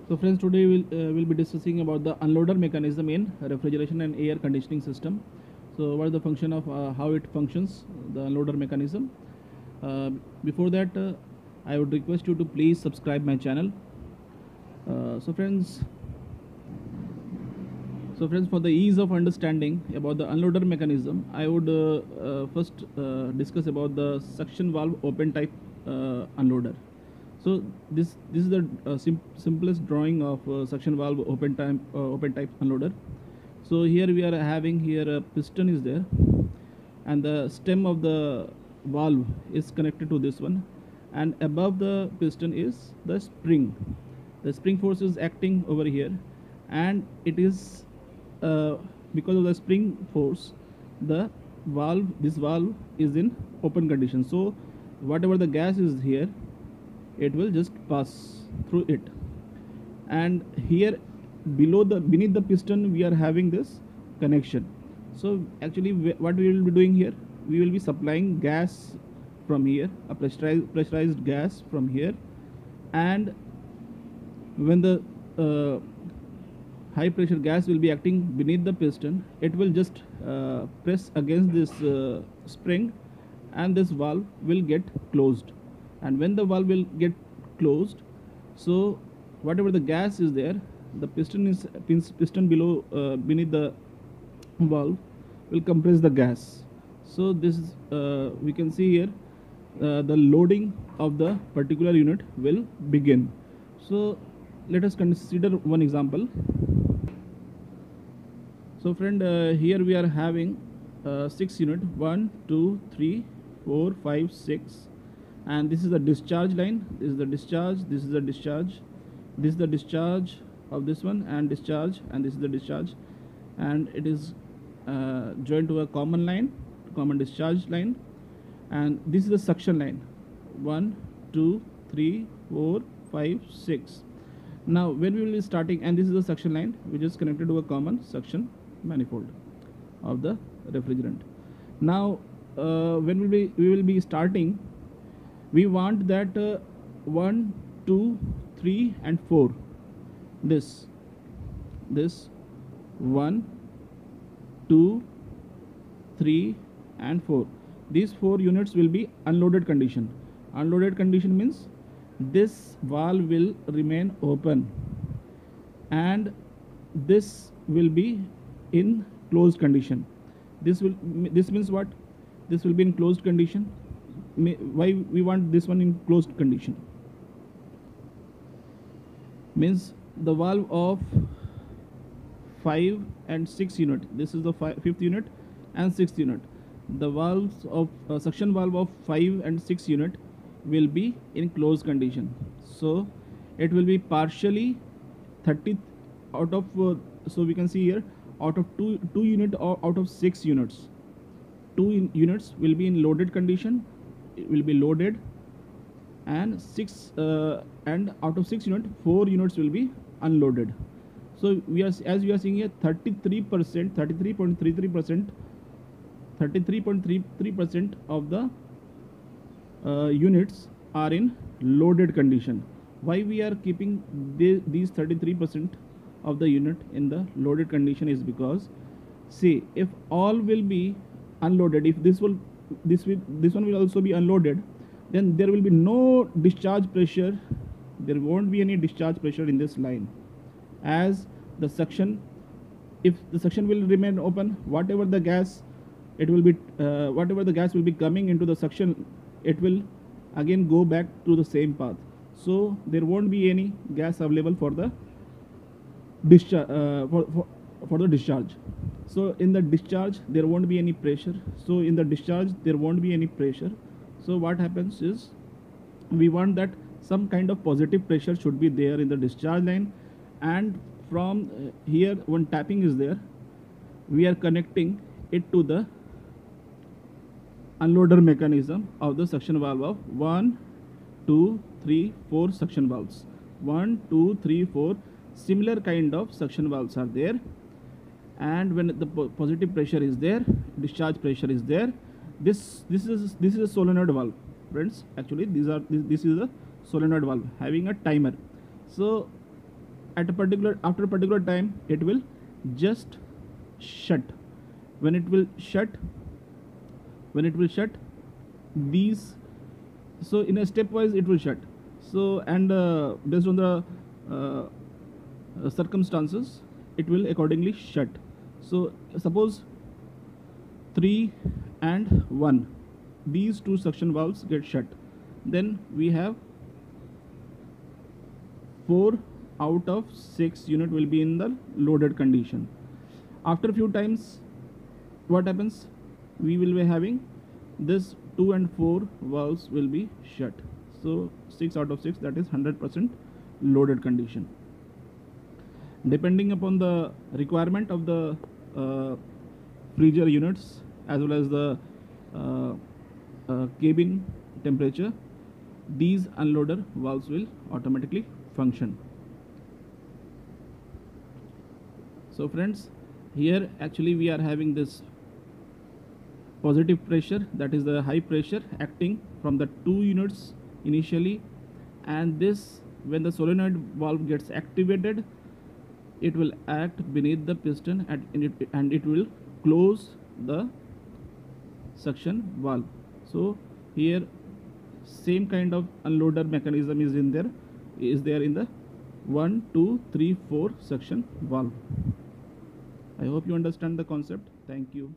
So friends, today we'll be discussing about the unloader mechanism in refrigeration and air conditioning system. So what is the function of how it functions, the unloader mechanism. Before that, I would request you to please subscribe my channel. So friends, for the ease of understanding about the unloader mechanism, I would first discuss about the suction valve open type unloader. So this is the simplest drawing of suction valve open type unloader. So here we are having here a piston is there, and the stem of the valve is connected to this one, and above the piston is the spring. The spring force is acting over here, and it is because of the spring force, the this valve is in open condition. So whatever the gas is here, it will just pass through it. And here beneath the piston we are having this connection. So actually what we will be doing here, we will be supplying gas from here, a pressurized gas from here, and when the high pressure gas will be acting beneath the piston, it will just press against this spring, and this valve will get closed. And when the valve will get closed, so whatever the gas is there, the piston below beneath the valve will compress the gas. So this is we can see here the loading of the particular unit will begin. So let us consider one example. So friend, here we are having 6 unit, 1 2 3 4 5 6, and this is the discharge line, this is the discharge, this is the discharge, this is the discharge of this one, and discharge, and this is the discharge, and it is joined to a common line, common discharge line, and this is the suction line, 1 2 3 4 5 6. Now when we will be starting, and this is the suction line which is connected to a common suction manifold of the refrigerant. Now when we will be starting, we want that 1 2 3 and 4, this 1 2 3 and 4, these 4 units will be unloaded condition. Unloaded condition means this valve will remain open, and this will be in closed condition. This means what? This will be in closed condition. Why we want this one in closed condition? Means the valve of 5 and 6 unit, this is the 5th unit and 6th unit, the valves of suction valve of 5 and 6 unit will be in closed condition. So it will be partially 30 out of so we can see here, out of 2 unit or out of 6 units, 2 units will be in loaded condition, it will be loaded, and 6 and out of 6 unit, 4 units will be unloaded. So we are, as we are seeing here, 33%, 33.33% of the units are in loaded condition. Why we are keeping these 33% of the unit in the loaded condition is because, see, if all will be unloaded, if this one will also be unloaded, then there will be no discharge pressure, there won't be any discharge pressure in this line, as the suction, if the suction will remain open, whatever the gas it will be whatever the gas will be coming into the suction, it will again go back to the same path. So there won't be any gas available for the discharge for the discharge. So in the discharge there won't be any pressure. So in the discharge there won't be any pressure. So what happens is, we want that some kind of positive pressure should be there in the discharge line, and from here one tapping is there, we are connecting it to the unloader mechanism of the suction valve of 1 2 3 4 suction valves. 1 2 3 4 similar kind of suction valves are there, and when the positive pressure is there, discharge pressure is there. This is a solenoid valve, friends. Actually this is a solenoid valve having a timer. So at a particular, after a particular time, it will just shut. When it will shut, these, so in a stepwise it will shut. So, and based on the circumstances, it will accordingly shut. So suppose 3 and 1, these two suction valves get shut, then we have 4 out of 6 unit will be in the loaded condition. After a few times, what happens? We will be having this 2 and 4 valves will be shut. So 6 out of 6, that is 100% loaded condition. Depending upon the requirement of the freezer units as well as the cabin temperature, these unloader valves will automatically function. So friends, here actually we are having this positive pressure, that is the high pressure acting from the 2 units initially, and this, when the solenoid valve gets activated, it will act beneath the piston and it will close the suction valve. So here same kind of unloader mechanism is there in the 1, 2, 3, 4 suction valve. I hope you understand the concept. Thank you.